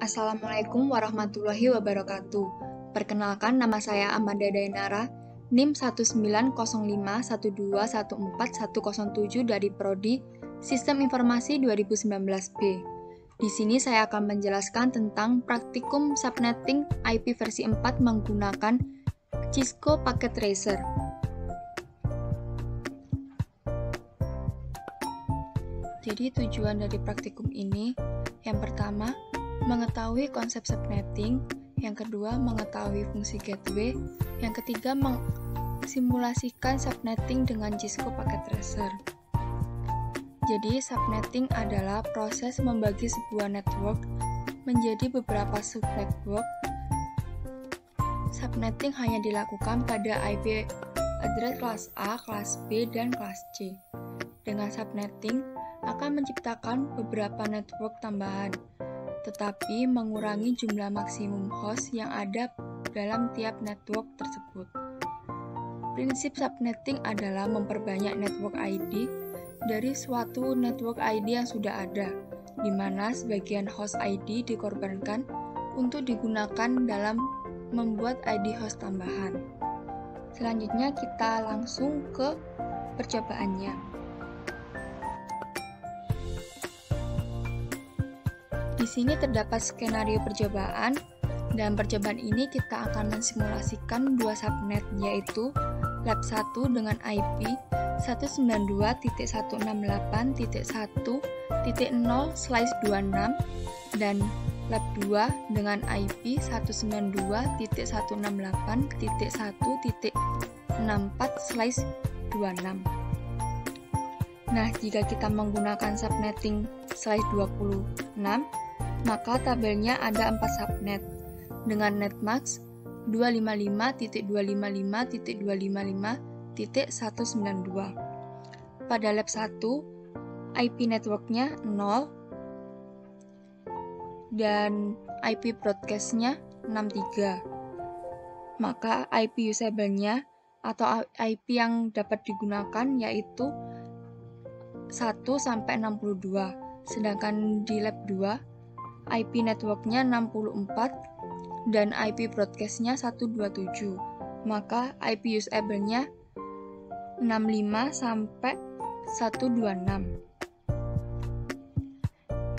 Assalamualaikum warahmatullahi wabarakatuh. Perkenalkan, nama saya Amanda Dayanara, NIM 19051214107 dari Prodi Sistem Informasi 2019B. Di sini saya akan menjelaskan tentang praktikum subnetting IP versi 4 menggunakan Cisco Packet Tracer. Jadi tujuan dari praktikum ini, yang pertama, mengetahui konsep subnetting, yang kedua, mengetahui fungsi gateway, yang ketiga, simulasikan subnetting dengan Cisco Packet Tracer. Jadi, subnetting adalah proses membagi sebuah network menjadi beberapa subnetwork. Subnetting hanya dilakukan pada IP address kelas A, kelas B, dan kelas C. Dengan subnetting akan menciptakan beberapa network tambahan, tetapi mengurangi jumlah maksimum host yang ada dalam tiap network tersebut. Prinsip subnetting adalah memperbanyak network ID dari suatu network ID yang sudah ada, di mana sebagian host ID dikorbankan untuk digunakan dalam membuat ID host tambahan. Selanjutnya kita langsung ke percobaannya. Di sini terdapat skenario percobaan. Dalam percobaan ini kita akan mensimulasikan dua subnet, yaitu lab 1 dengan IP 192.168.1.0/26 dan lab 2 dengan IP 192.168.1.64/26. Nah, jika kita menggunakan subnetting slide 26, maka tabelnya ada 4 subnet dengan netmask 255.255.255.192. Pada lab 1, IP networknya 0 dan IP broadcastnya 63. Maka IP usable-nya atau IP yang dapat digunakan yaitu 1-62. Sedangkan di lab 2, IP networknya 64 dan IP broadcastnya 127. Maka IP usable-nya 65-126.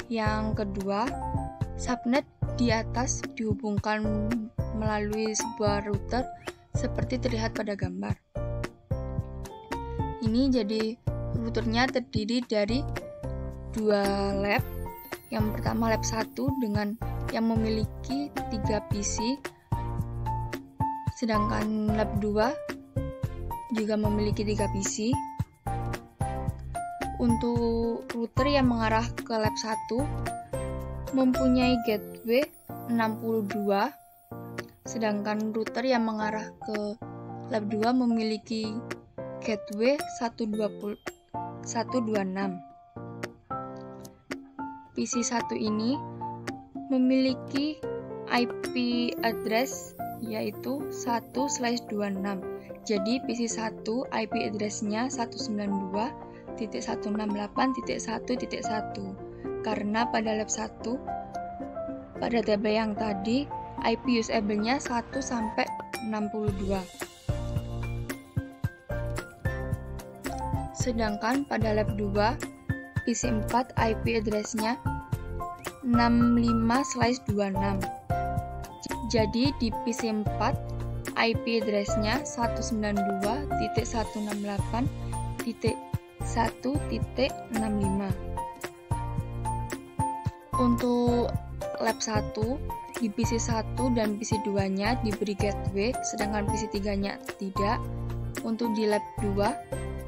Yang kedua, subnet di atas dihubungkan melalui sebuah router seperti terlihat pada gambar. Ini jadi routernya terdiri dari dua lab. Yang pertama lab 1 dengan yang memiliki 3 PC, sedangkan lab 2 juga memiliki 3 PC. Untuk router yang mengarah ke lab 1 mempunyai gateway 62, sedangkan router yang mengarah ke lab 2 memiliki gateway 126. PC1 ini memiliki IP address yaitu 1/26. Jadi PC1 IP address-nya 192.168.1.1. Karena pada lab 1 pada tabel yang tadi IP usable-nya 1-62. Sedangkan pada lab 2, PC4 IP address-nya 65/26. Jadi di PC4 IP address-nya 192.168.1.65. Untuk lab 1 di PC1 dan PC2-nya diberi gateway, sedangkan PC3-nya tidak. Untuk di lab 2,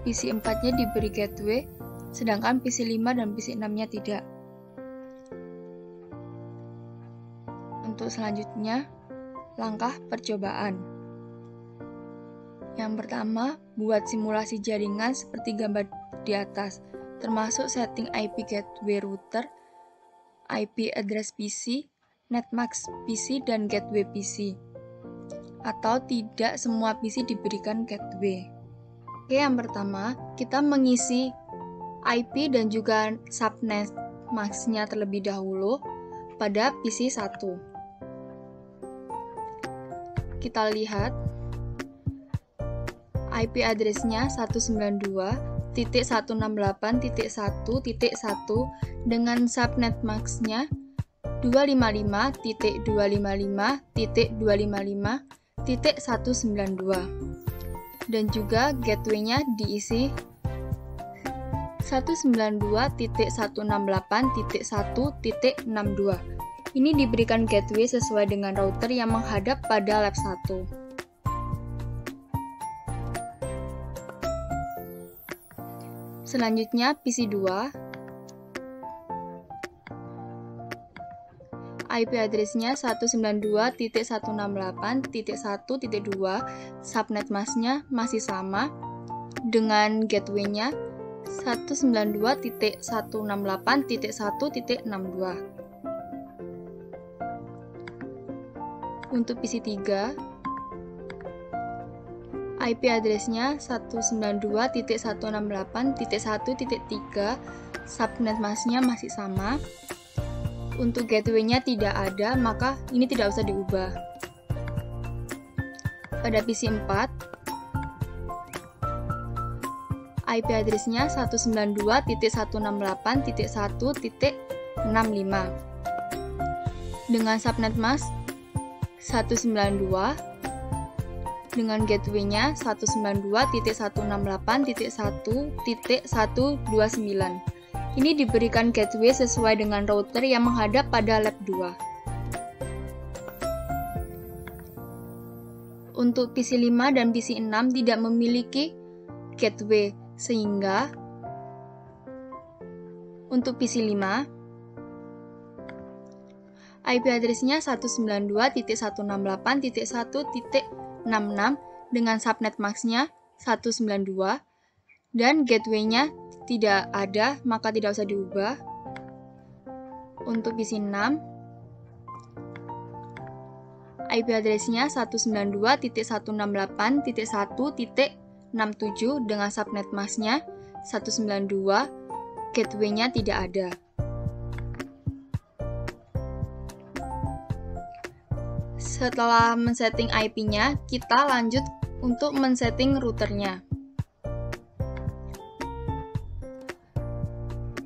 PC4-nya diberi gateway, sedangkan PC5 dan PC6-nya tidak. Untuk selanjutnya, langkah percobaan. Yang pertama, buat simulasi jaringan seperti gambar di atas, termasuk setting IP gateway router, IP address PC, netmask PC, dan gateway PC. Atau tidak semua PC diberikan gateway. Oke, yang pertama, kita mengisi IP dan juga subnet mask-nya terlebih dahulu. pada PC 1. Kita lihat IP address-nya 192.168.1.1 dengan subnet max-nya 255.255.255.192 dan juga gateway-nya diisi 192.168.1.62. Ini diberikan gateway sesuai dengan router yang menghadap pada lab 1. Selanjutnya PC 2. IP address-nya 192.168.1.2, subnet mask-nya masih sama dengan gateway-nya 192.168.1.62. Untuk PC 3, IP address-nya 192.168.1.3, subnet mask-nya masih sama. Untuk gateway-nya tidak ada, maka ini tidak usah diubah. Pada PC 4, IP address-nya 192.168.1.65 dengan subnet mask 192 dengan gateway-nya 192.168.1.129. Ini diberikan gateway sesuai dengan router yang menghadap pada lab 2. Untuk PC 5 dan PC 6 tidak memiliki gateway, sehingga untuk PC 5 IP address-nya 192.168.1.66 dengan subnet max-nya 192 dan gateway-nya tidak ada, maka tidak usah diubah. Untuk PC 6 IP address-nya 192.168.1.67 dengan subnet mask-nya 192, gateway-nya tidak ada. Setelah men-setting IP-nya, kita lanjut untuk men-setting routernya.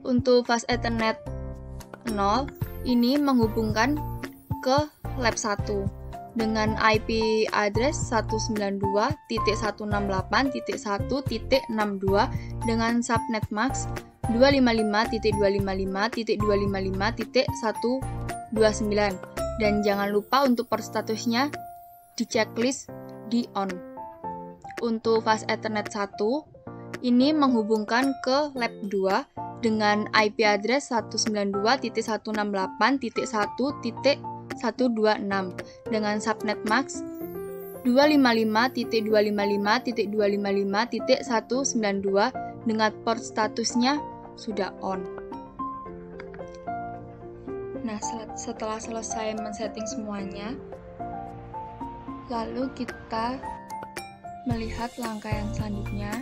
Untuk fast Ethernet 0, ini menghubungkan ke lab 1 dengan IP address 192.168.1.62 dengan subnet max 255.255.255.129 dan jangan lupa untuk port statusnya di checklist di on. Untuk fast Ethernet 1, ini menghubungkan ke lab 2 dengan IP address 192.168.1.126 dengan subnet max 255.255.255.192 dengan port statusnya sudah on. Nah, setelah selesai men-setting semuanya, lalu kita melihat langkah yang selanjutnya.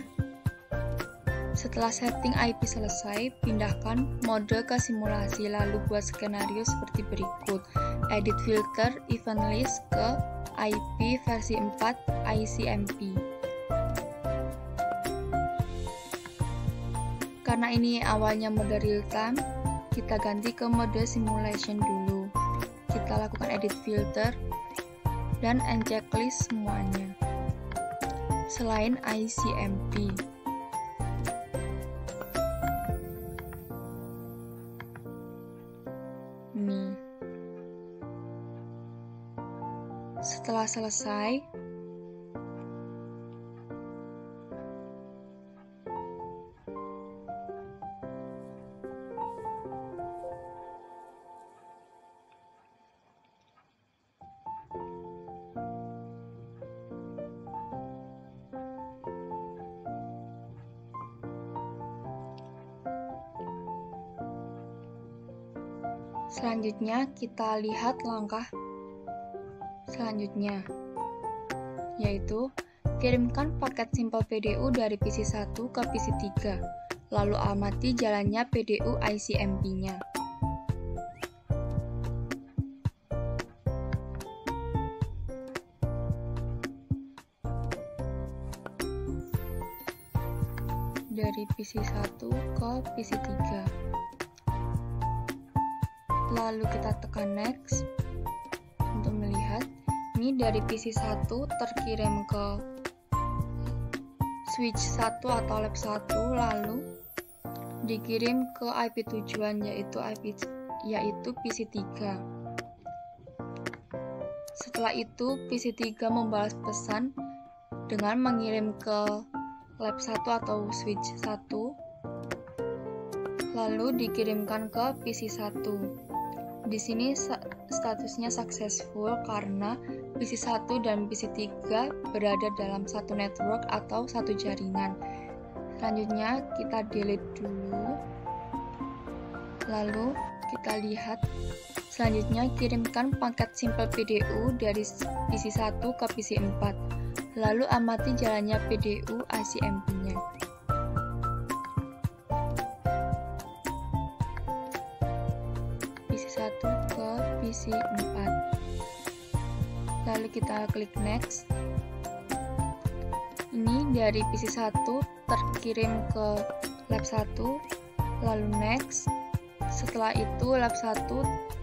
Setelah setting IP selesai, pindahkan mode ke simulasi, lalu buat skenario seperti berikut. Edit filter event list ke IP versi 4 ICMP. Karena ini awalnya mode real time, kita ganti ke mode simulation dulu. Kita lakukan edit filter dan unchecklist semuanya selain ICMP. Setelah selesai, selanjutnya kita lihat langkah selanjutnya, yaitu kirimkan paket simpel PDU dari PC 1 ke PC 3, lalu amati jalannya PDU ICMP-nya. dari PC1 ke PC3. Lalu kita tekan next untuk melihat ini dari PC1 terkirim ke switch 1 atau lab 1, lalu dikirim ke IP tujuan yaitu PC3. Setelah itu PC3 membalas pesan dengan mengirim ke lab 1 atau switch 1, lalu dikirimkan ke PC1. Di sini statusnya successful karena PC1 dan PC3 berada dalam satu network atau satu jaringan. Selanjutnya kita delete dulu. Lalu kita lihat selanjutnya kirimkan paket simple PDU dari PC1 ke PC4. Lalu amati jalannya PDU ICMP-nya. PC1 ke PC4. Lalu kita klik next. Ini dari PC1 terkirim ke lab 1, lalu next. Setelah itu lab 1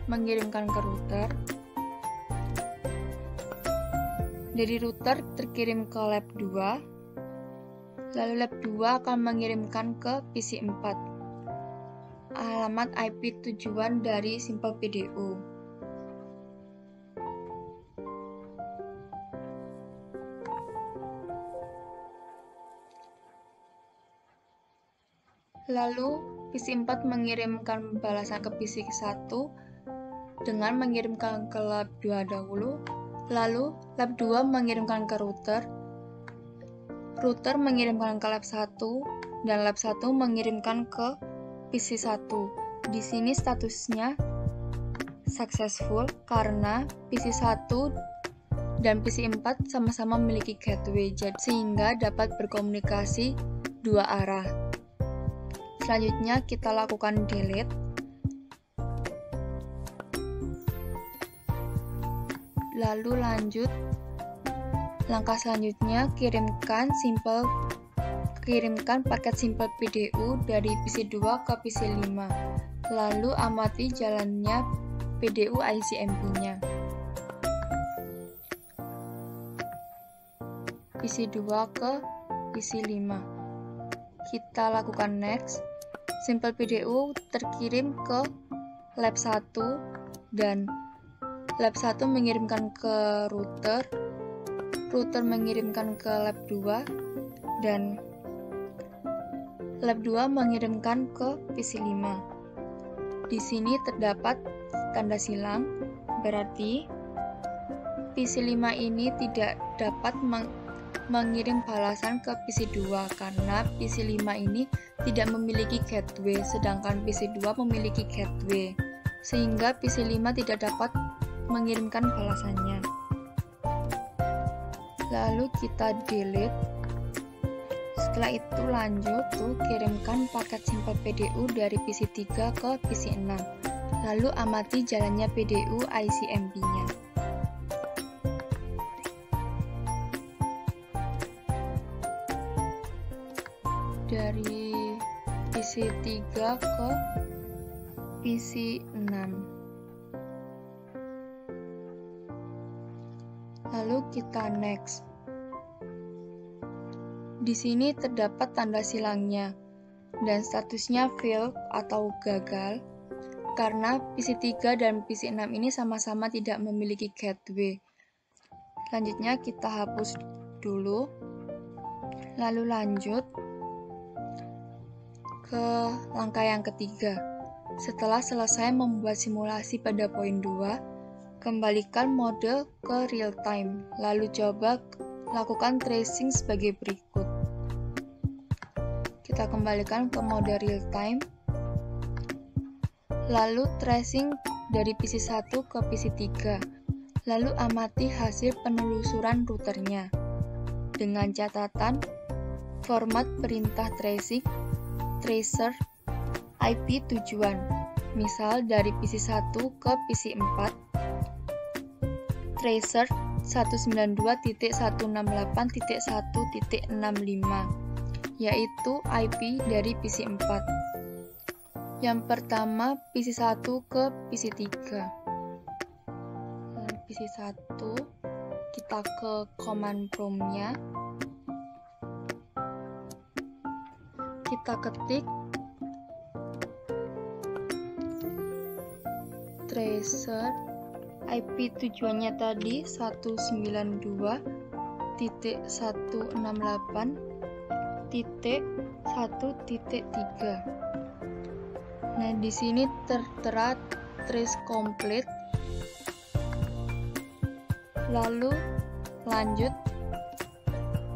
mengirimkan ke router. Dari router terkirim ke lab 2, lalu lab 2 akan mengirimkan ke PC4 alamat IP tujuan dari simple PDU. Lalu PC4 mengirimkan balasan ke PC1 dengan mengirimkan ke lab 2 dahulu. Lalu, lab 2 mengirimkan ke router mengirimkan ke lab 1, dan lab 1 mengirimkan ke PC1. Di sini statusnya successful karena PC1 dan PC4 sama-sama memiliki gateway, sehingga dapat berkomunikasi dua arah. Selanjutnya kita lakukan delete. Lalu lanjut, langkah selanjutnya kirimkan paket simple PDU dari PC2 ke PC5. Lalu amati jalannya PDU ICMP-nya. PC2 ke PC5. Kita lakukan next. Simple PDU terkirim ke lab 1 dan lab 1 mengirimkan ke router mengirimkan ke lab 2, dan lab 2 mengirimkan ke PC5. Di sini terdapat tanda silang, berarti PC5 ini tidak dapat mengirim balasan ke PC2 karena PC5 ini tidak memiliki gateway, sedangkan PC2 memiliki gateway, sehingga PC5 tidak dapat mengirimkan balasannya. Lalu kita delete. Setelah itu lanjut kirimkan paket simple PDU dari PC3 ke PC6. Lalu amati jalannya PDU ICMP-nya. Dari PC3 ke PC6. Lalu kita next. Di sini terdapat tanda silangnya dan statusnya failed atau gagal karena PC3 dan PC6 ini sama-sama tidak memiliki gateway. Selanjutnya kita hapus dulu. Lalu lanjut ke langkah yang ketiga. Setelah selesai membuat simulasi pada poin 2, kembalikan mode ke real time, lalu coba lakukan tracing sebagai berikut. Kita kembalikan ke mode real time, lalu tracing dari PC1 ke PC3, lalu amati hasil penelusuran routernya. Dengan catatan, format perintah tracing, tracer, IP tujuan, misal dari PC1 ke PC4, tracer 192.168.1.65 yaitu IP dari PC 4. Yang pertama, PC 1 ke PC 3. PC 1, kita ke command prompt-nya. Kita ketik tracer, IP tujuannya tadi 192.168.1.3. Nah, di sini tertera trace complete. Lalu lanjut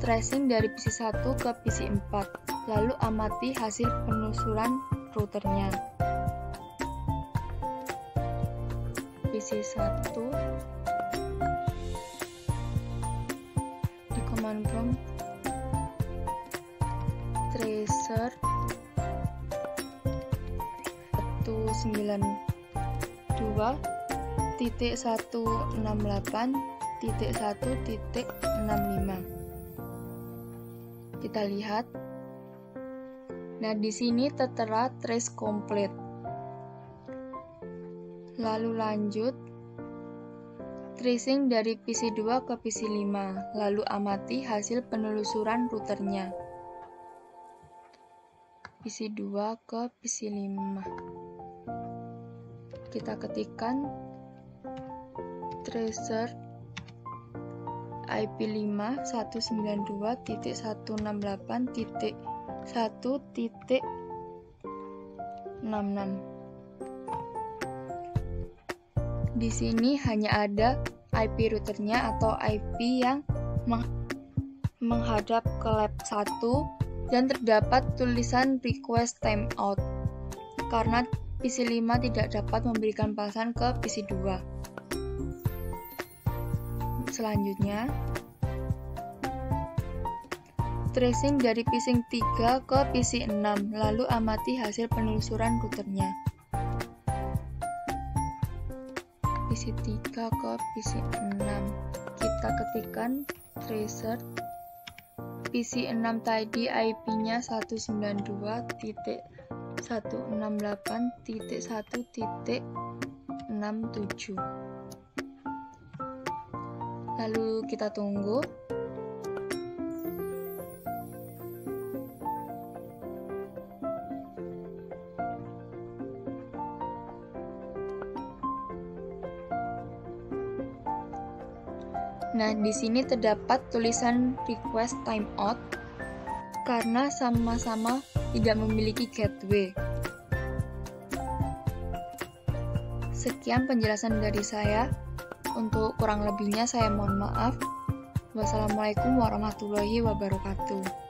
tracing dari PC 1 ke PC 4. Lalu amati hasil penelusuran routernya. PC 1 di command prompt tracer 192.168.1.65. Kita lihat. Nah, di sini tertera trace complete. Lalu lanjut tracing dari PC 2 ke PC 5. Lalu amati hasil penelusuran routernya. PC 2 ke PC 5. Kita ketikkan tracer IP 5 192.168.1.66. Di sini hanya ada IP routernya atau IP yang menghadap ke lab 1 dan terdapat tulisan request timeout karena PC 5 tidak dapat memberikan pasan ke PC 2. Selanjutnya, tracing dari PC 3 ke PC 6, lalu amati hasil penelusuran routernya. PC 3 ke PC 6, kita ketikkan tracer PC 6 tadi IP-nya 192.168.1.67. Lalu kita tunggu. Nah, di sini terdapat tulisan request timeout karena sama-sama tidak memiliki gateway. Sekian penjelasan dari saya. Untuk kurang lebihnya saya mohon maaf. Wassalamualaikum warahmatullahi wabarakatuh.